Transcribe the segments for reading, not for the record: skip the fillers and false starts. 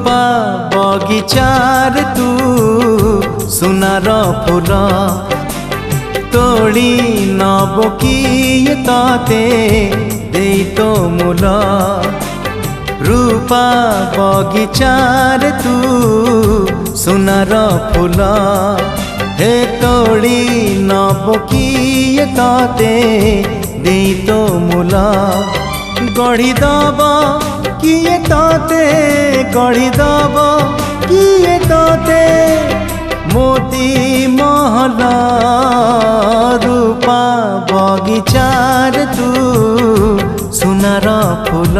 रूपा बगिचार तू सुनार फूल तोड़ी नब किए ताते दे तो मूल रूपा बगिचार तू सुनार फूल हे तोड़ी नब किए ताते दे तो मूल गढ़ी दब किए ताते गढ़ी दब किए ताते मोती महल रूपा बगिचार तू सुनार फूल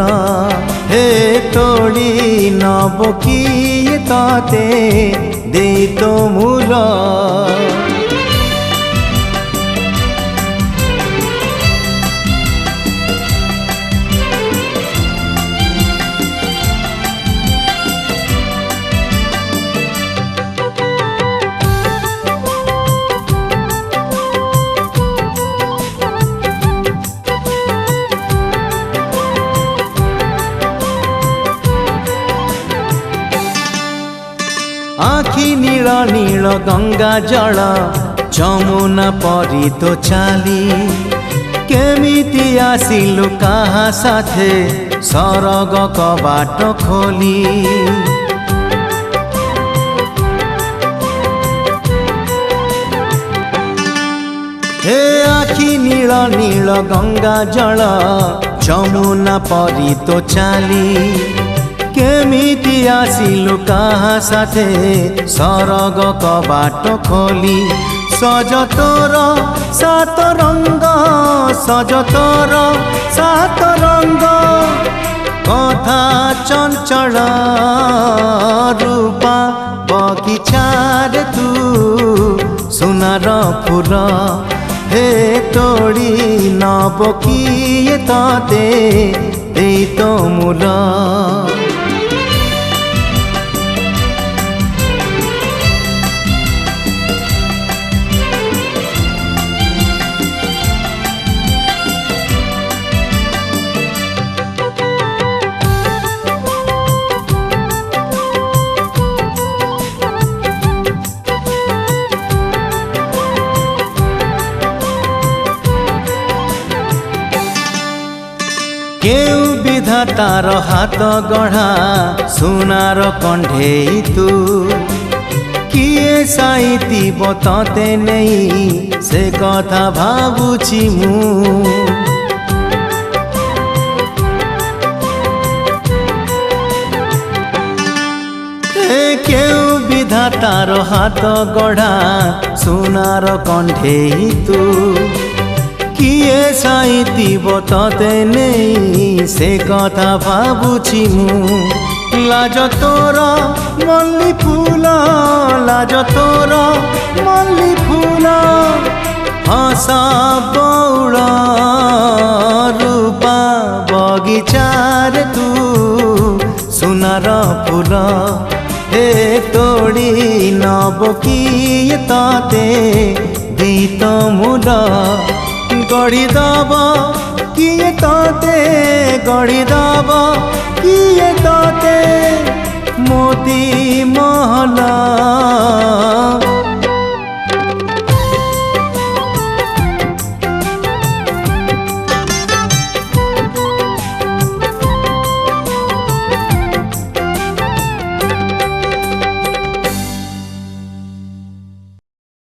हे तोड़ी नब किए ताते दे तो मूल आखि नील नील गंगा जल जमुना परी तो चाली केमिति आसिलु काहा साथे सरग कबाट खोली हे आखि नील नील गंगा जल जमुना परी तो चाली केमिति आसिलु काहा साथे सरग कबाट खोली सज तोर सात रंग सज तोर सात रंग कथा चंचल रूपा बगिचार तू सुनार फूल हे तोड़ी नब किए ताते दे तो मूल केउ विधातार हाथ गढ़ा सुनार कंढे तू किए साइती बताते नहीं से कथा भावुची मु केउ विधातार हाथ गढ़ा सुनार कंढे तू किए साइती बताते नहीं से कथा भावुची मु लाज तोर मल्ली फूल लाज तोर मल्ली फूल हस बौड़ रूपा बगिचार तू सुनार फूल हे तोड़ी नब किए ताते दे तो मूल गढ़ी दब किए ताते गढ़ी दब किए ताते मोती महल